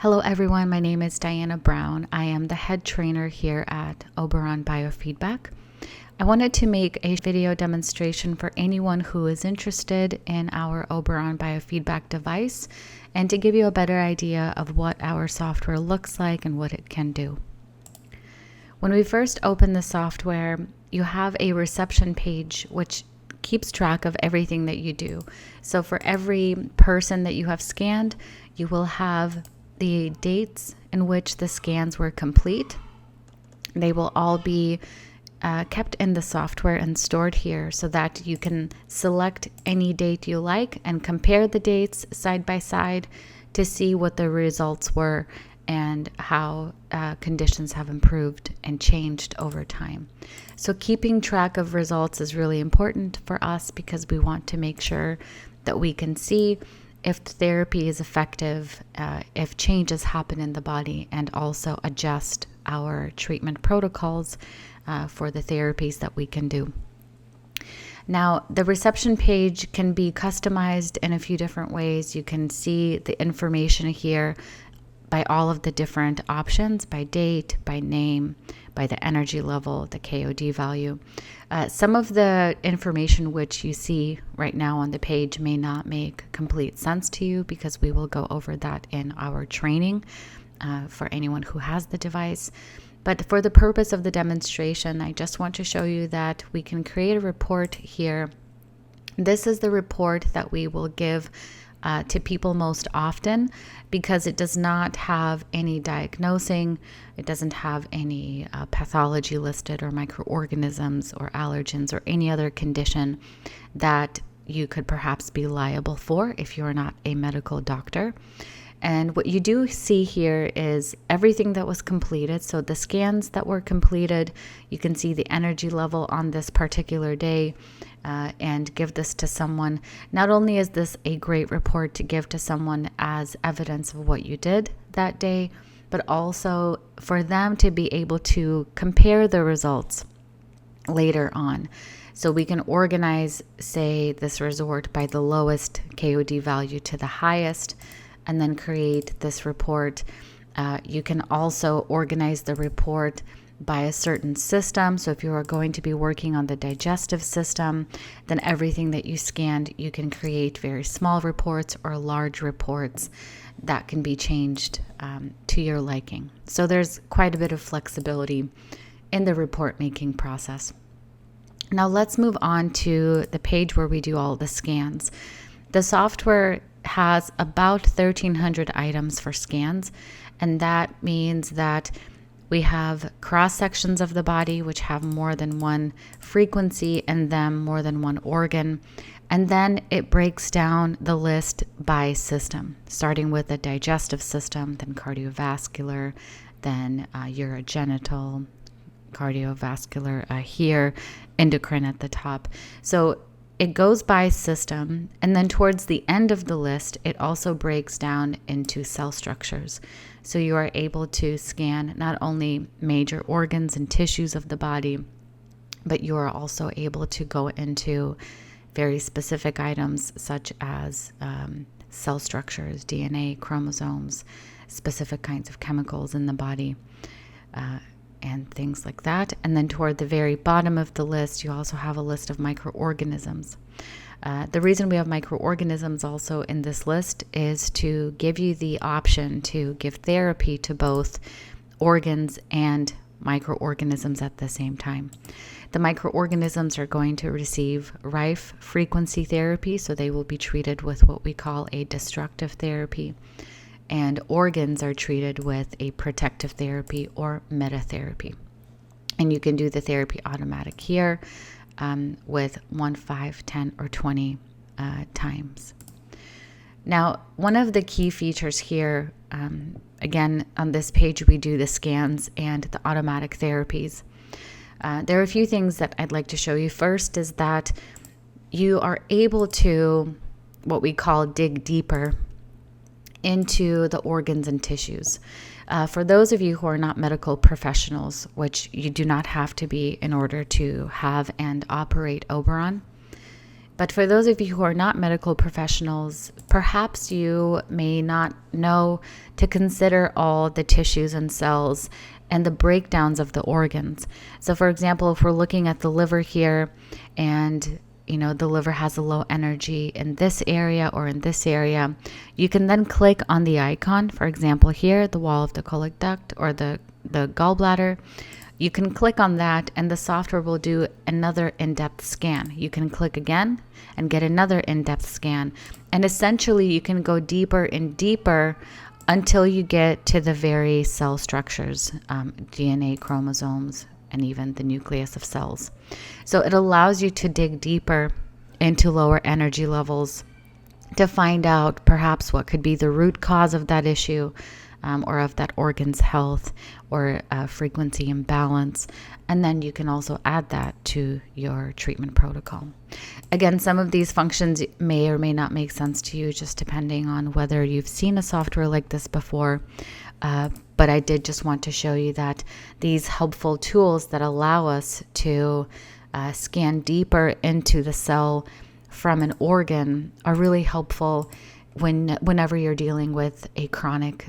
Hello everyone, my name is Diana Brown. I am the head trainer here at Oberón Biofeedback. I wanted to make a video demonstration for anyone who is interested in our Oberón Biofeedback device and to give you a better idea of what our software looks like and what it can do. When we first open the software, you have a reception page which keeps track of everything that you do. So for every person that you have scanned, you will have the dates in which the scans were complete. They will all be kept in the software and stored here so that you can select any date you like and compare the dates side by side to see what the results were and how conditions have improved and changed over time. So keeping track of results is really important for us because we want to make sure that we can see if therapy is effective, if changes happen in the body, and also adjust our treatment protocols for the therapies that we can do. Now, the reception page can be customized in a few different ways. You can see the information here by all of the different options, by date, by name, by the energy level, the KOD value. Some of the information which you see right now on the page may not make complete sense to you because we will go over that in our training for anyone who has the device. But for the purpose of the demonstration, I just want to show you that we can create a report here. This is the report that we will give to people most often because it does not have any diagnosing, it doesn't have any pathology listed or microorganisms or allergens or any other condition that you could perhaps be liable for if you're not a medical doctor. And what you do see here is everything that was completed. So the scans that were completed, you can see the energy level on this particular day and give this to someone. Not only is this a great report to give to someone as evidence of what you did that day, but also for them to be able to compare the results later on. So we can organize, say, this resort by the lowest KOD value to the highest, and then create this report. You can also organize the report by a certain system. So if you are going to be working on the digestive system, then everything that you scanned, you can create very small reports or large reports that can be changed to your liking. So there's quite a bit of flexibility in the report making process. Now let's move on to the page where we do all the scans. The software has about 1,300 items for scans, and that means that we have cross sections of the body which have more than one frequency in them, more than one organ, and then it breaks down the list by system, starting with the digestive system, then cardiovascular, then urogenital, cardiovascular here, endocrine at the top. So it goes by system, and then towards the end of the list, it also breaks down into cell structures. So you are able to scan not only major organs and tissues of the body, but you are also able to go into very specific items such as cell structures, DNA, chromosomes, specific kinds of chemicals in the body, and things like that. And then toward the very bottom of the list, you also have a list of microorganisms. The reason we have microorganisms also in this list is to give you the option to give therapy to both organs and microorganisms at the same time. The microorganisms are going to receive rife frequency therapy, so they will be treated with what we call a destructive therapy. And organs are treated with a protective therapy or metatherapy. And you can do the therapy automatic here with 1, 5, 10, or 20 times. Now, one of the key features here, again, on this page, we do the scans and the automatic therapies. There are a few things that I'd like to show you. First is that you are able to, what we call, dig deeper into the organs and tissues. For those of you who are not medical professionals, which you do not have to be in order to have and operate Oberon, But for those of you who are not medical professionals, perhaps you may not know to consider all the tissues and cells and the breakdowns of the organs. So for example, if we're looking at the liver here, and the liver has a low energy in this area or in this area, you can then click on the icon, for example here, the wall of the colic duct or the gallbladder. You can click on that and the software will do another in-depth scan. You can click again and get another in-depth scan. And essentially you can go deeper and deeper until you get to the very cell structures, DNA, chromosomes, and even the nucleus of cells. So it allows you to dig deeper into lower energy levels to find out perhaps what could be the root cause of that issue, or of that organ's health or frequency imbalance. And then you can also add that to your treatment protocol. Again, some of these functions may or may not make sense to you, just depending on whether you've seen a software like this before. But I did just want to show you that these helpful tools that allow us to scan deeper into the cell from an organ are really helpful whenever you're dealing with a chronic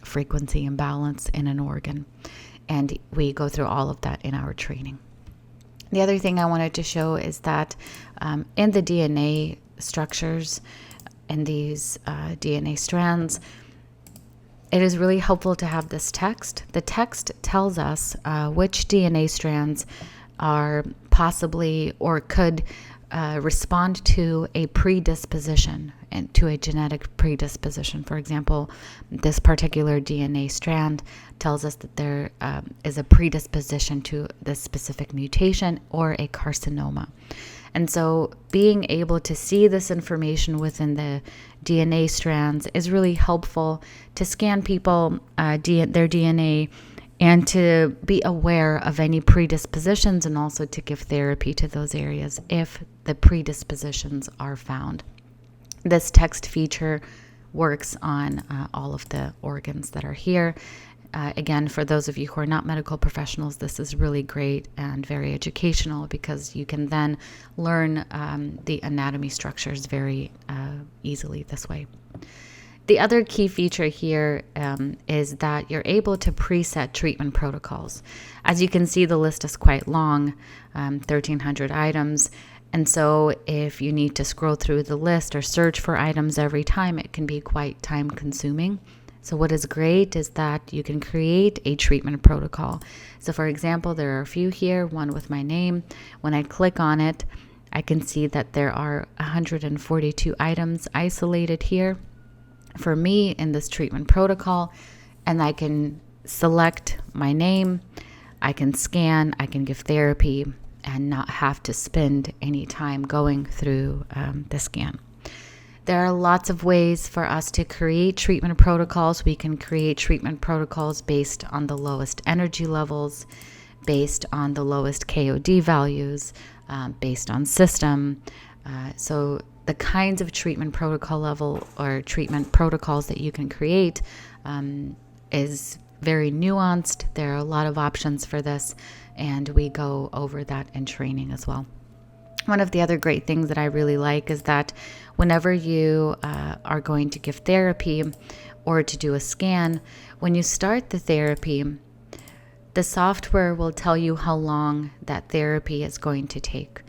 frequency imbalance in an organ. And we go through all of that in our training. The other thing I wanted to show is that in the DNA structures and these DNA strands, it is really helpful to have this text. The text tells us which DNA strands are possibly or could respond to a predisposition and to a genetic predisposition. For example, this particular DNA strand tells us that there is a predisposition to this specific mutation or a carcinoma. And so being able to see this information within the DNA strands is really helpful to scan people, their DNA, and to be aware of any predispositions, and also to give therapy to those areas if the predispositions are found. This text feature works on all of the organs that are here. Again, for those of you who are not medical professionals, this is really great and very educational, because you can then learn the anatomy structures very easily this way. The other key feature here is that you're able to preset treatment protocols. As you can see, the list is quite long, 1,300 items. And so if you need to scroll through the list or search for items every time, it can be quite time consuming. So what is great is that you can create a treatment protocol. So for example, there are a few here, one with my name. When I click on it, I can see that there are 142 items isolated here for me in this treatment protocol, and I can select my name, I can scan, I can give therapy, and not have to spend any time going through the scan. There are lots of ways for us to create treatment protocols. We can create treatment protocols based on the lowest energy levels, based on the lowest KOD values, based on system. So the kinds of treatment protocol level or treatment protocols that you can create is very nuanced. There are a lot of options for this, and we go over that in training as well. One of the other great things that I really like is that whenever you are going to give therapy or to do a scan, when you start the therapy, the software will tell you how long that therapy is going to take.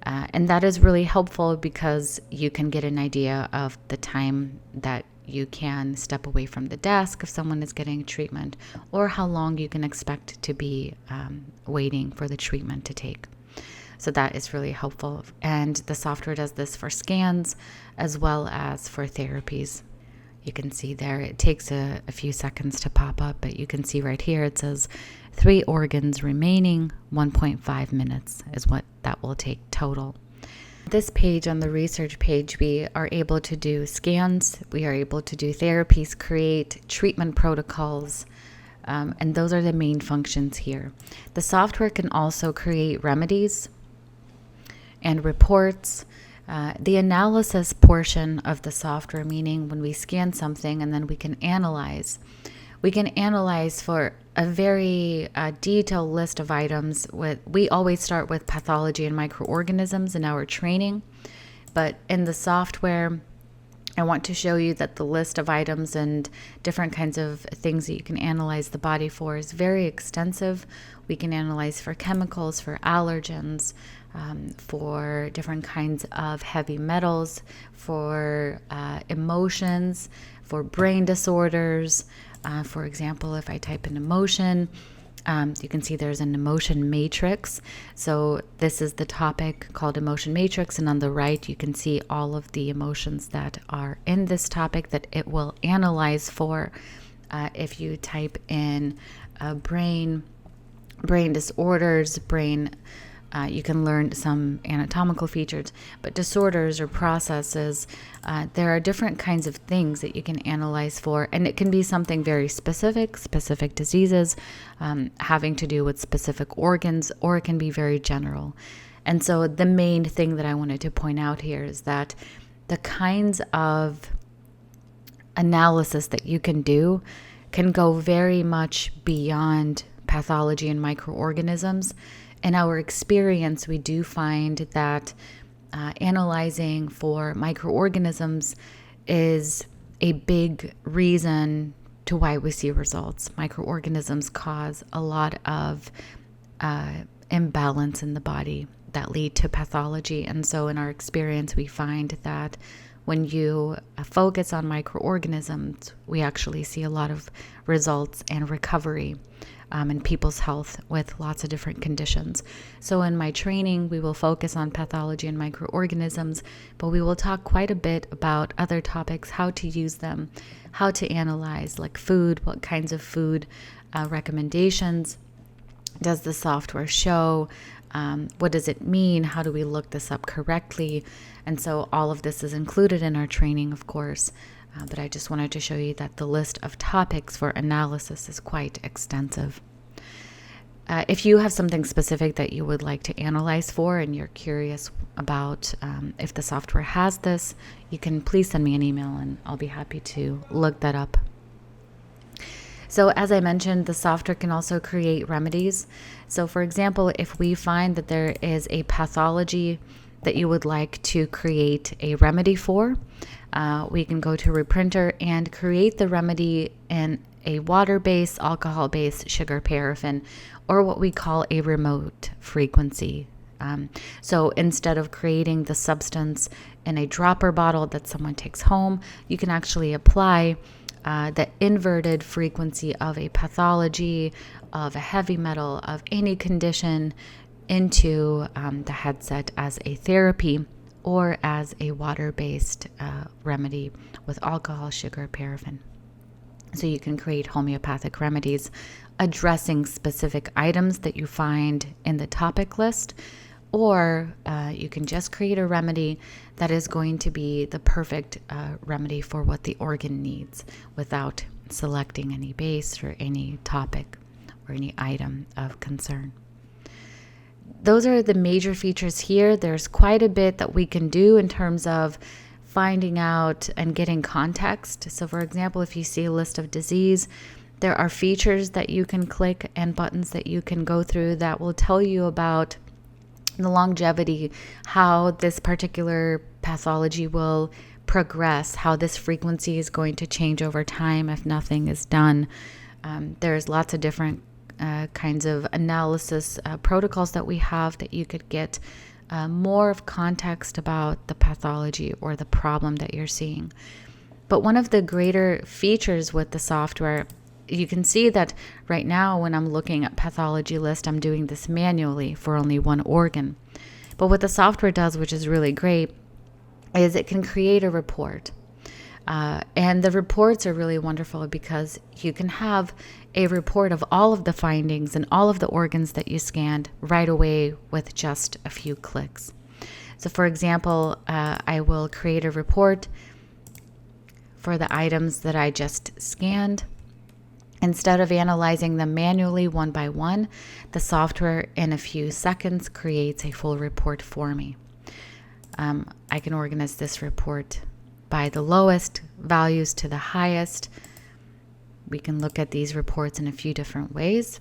And that is really helpful because you can get an idea of the time that you can step away from the desk if someone is getting treatment, or how long you can expect to be waiting for the treatment to take. So that is really helpful. And the software does this for scans as well as for therapies. You can see there, it takes a few seconds to pop up, but you can see right here, it says 3 organs remaining, 1.5 minutes is what that will take total. This page, on the research page, we are able to do scans, we are able to do therapies, create treatment protocols, and those are the main functions here. The software can also create remedies and reports. The analysis portion of the software, meaning when we scan something and then we can analyze, We can analyze for a very detailed list of items. We always start with pathology and microorganisms in our training, but in the software, I want to show you that the list of items and different kinds of things that you can analyze the body for is very extensive. We can analyze for chemicals, for allergens, for different kinds of heavy metals, for emotions, for brain disorders. For example, if I type in emotion, you can see there's an emotion matrix. So this is the topic called emotion matrix, and on the right you can see all of the emotions that are in this topic that it will analyze for. If you type in brain disorders, you can learn some anatomical features, but disorders or processes, there are different kinds of things that you can analyze for, and it can be something very specific diseases having to do with specific organs, or it can be very general. And so the main thing that I wanted to point out here is that the kinds of analysis that you can do can go very much beyond pathology and microorganisms. In our experience, we do find that analyzing for microorganisms is a big reason to why we see results. Microorganisms cause a lot of imbalance in the body that lead to pathology. And so in our experience, we find that when you focus on microorganisms, we actually see a lot of results and recovery in people's health with lots of different conditions. So in my training, we will focus on pathology and microorganisms, but we will talk quite a bit about other topics, how to use them, how to analyze, like food, what kinds of food recommendations does the software show, what does it mean, how do we look this up correctly. And so all of this is included in our training, of course. But I just wanted to show you that the list of topics for analysis is quite extensive. If you have something specific that you would like to analyze for and you're curious about if the software has this, you can please send me an email and I'll be happy to look that up. So as I mentioned, the software can also create remedies. So for example, if we find that there is a pathology that you would like to create a remedy for, we can go to Reprinter and create the remedy in a water-based, alcohol-based, sugar, paraffin, or what we call a remote frequency. So instead of creating the substance in a dropper bottle that someone takes home, you can actually apply the inverted frequency of a pathology, of a heavy metal, of any condition into the headset as a therapy or as a water-based remedy with alcohol, sugar, paraffin. So you can create homeopathic remedies addressing specific items that you find in the topic list, or you can just create a remedy that is going to be the perfect remedy for what the organ needs without selecting any base or any topic or any item of concern. Those are the major features here. There's quite a bit that we can do in terms of finding out and getting context. So for example, if you see a list of disease, there are features that you can click and buttons that you can go through that will tell you about the longevity, how this particular pathology will progress, how this frequency is going to change over time if nothing is done. There's lots of different kinds of analysis protocols that we have that you could get more of context about the pathology or the problem that you're seeing. But one of the greater features with the software, you can see that right now when I'm looking at pathology list, I'm doing this manually for only one organ. But what the software does, which is really great, is it can create a report. And the reports are really wonderful because you can have a report of all of the findings and all of the organs that you scanned right away with just a few clicks. So for example, I will create a report for the items that I just scanned. Instead of analyzing them manually one by one, the software in a few seconds creates a full report for me. I can organize this report by the lowest values to the highest We can look at these reports in a few different ways.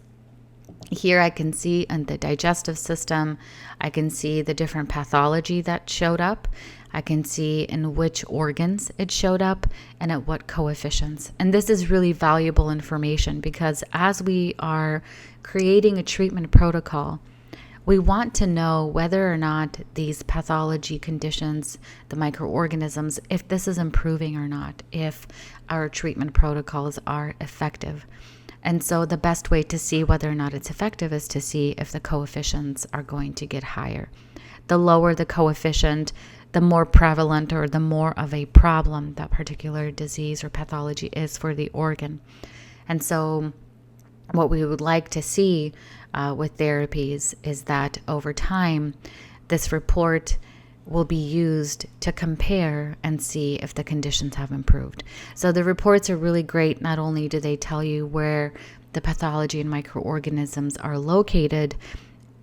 Here I can see in the digestive system, I can see the different pathology that showed up. I can see in which organs it showed up and at what coefficients. And this is really valuable information because as we are creating a treatment protocol, we want to know whether or not these pathology conditions, the microorganisms, if this is improving or not, if our treatment protocols are effective. And so the best way to see whether or not it's effective is to see if the coefficients are going to get higher. The lower the coefficient, the more prevalent or the more of a problem that particular disease or pathology is for the organ. And so what we would like to see with therapies is that over time, this report will be used to compare and see if the conditions have improved. So the reports are really great. Not only do they tell you where the pathology and microorganisms are located,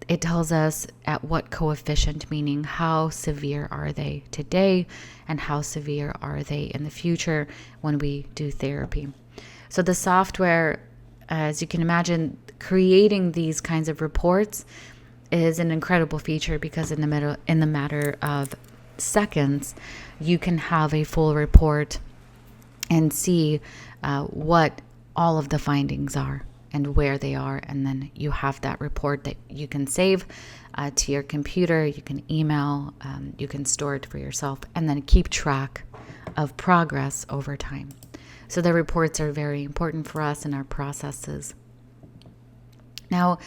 it tells us at what coefficient, meaning how severe are they today and how severe are they in the future when we do therapy. So the software, as you can imagine, creating these kinds of reports is an incredible feature because in the matter of seconds, you can have a full report and see what all of the findings are and where they are. And then you have that report that you can save to your computer, you can email, you can store it for yourself, and then keep track of progress over time. So the reports are very important for us in our processes. Now,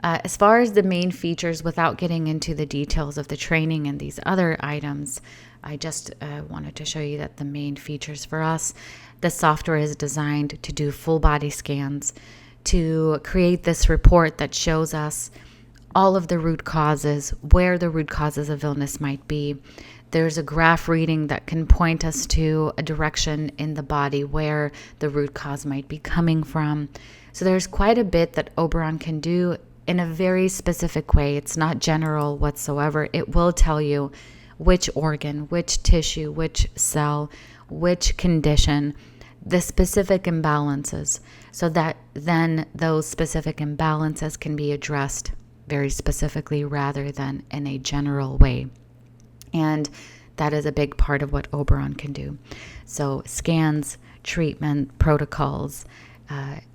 as far as the main features, without getting into the details of the training and these other items, I just wanted to show you that the main features for us, the software is designed to do full body scans, to create this report that shows us all of the root causes, where the root causes of illness might be. There's a graph reading that can point us to a direction in the body where the root cause might be coming from. So there's quite a bit that Oberon can do in a very specific way. It's not general whatsoever. It will tell you which organ, which tissue, which cell, which condition, the specific imbalances, so that then those specific imbalances can be addressed very specifically rather than in a general way. And that is a big part of what Oberon can do. So scans, treatment, protocols,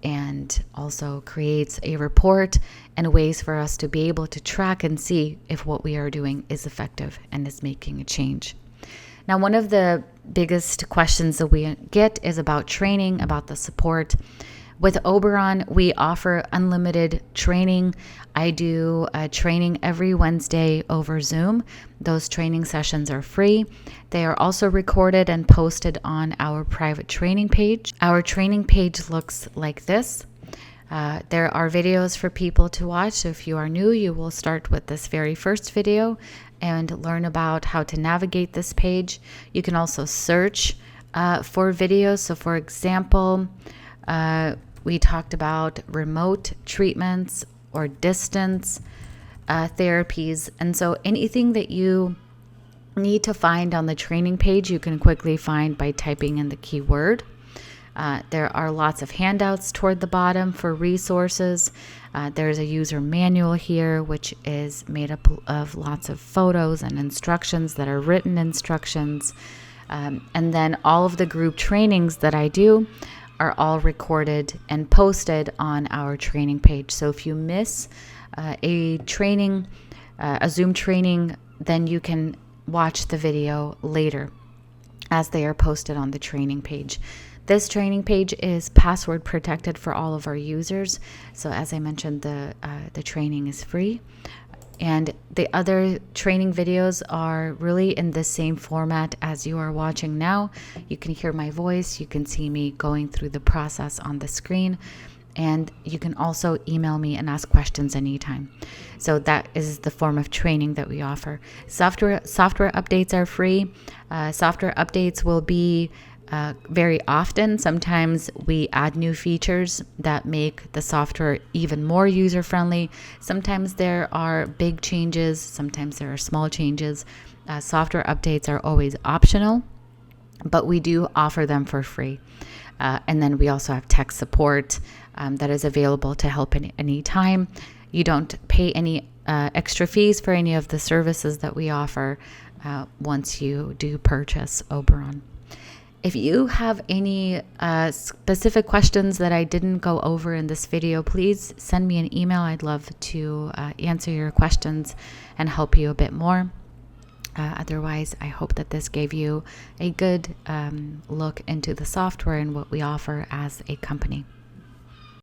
and also creates a report and ways for us to be able to track and see if what we are doing is effective and is making a change. Now, one of the biggest questions that we get is about training, about the support. With Oberon, we offer unlimited training. I do training every Wednesday over Zoom. Those training sessions are free. They are also recorded and posted on our private training page. Our training page looks like this. There are videos for people to watch. So if you are new, you will start with this very first video and learn about how to navigate this page. You can also search for videos. So for example, we talked about remote treatments or distance therapies. And so anything that you need to find on the training page, you can quickly find by typing in the keyword. There are lots of handouts toward the bottom for resources. There's a user manual here, which is made up of lots of photos and instructions that are written instructions. And then all of the group trainings that I do are all recorded and posted on our training page. So if you miss a training, a Zoom training, then you can watch the video later as they are posted on the training page. This training page is password protected for all of our users. So as I mentioned, the training is free. And the other training videos are really in the same format as you are watching now. You can hear my voice. You can see me going through the process on the screen. And you can also email me and ask questions anytime. So that is the form of training that we offer. Software updates are free. Software updates will be very often. Sometimes we add new features that make the software even more user-friendly. Sometimes there are big changes. Sometimes there are small changes. Software updates are always optional, but we do offer them for free. And then we also have tech support that is available to help at any time. You don't pay any extra fees for any of the services that we offer once you do purchase Oberon. If you have any specific questions that I didn't go over in this video, please send me an email. I'd love to answer your questions and help you a bit more. Otherwise, I hope that this gave you a good look into the software and what we offer as a company.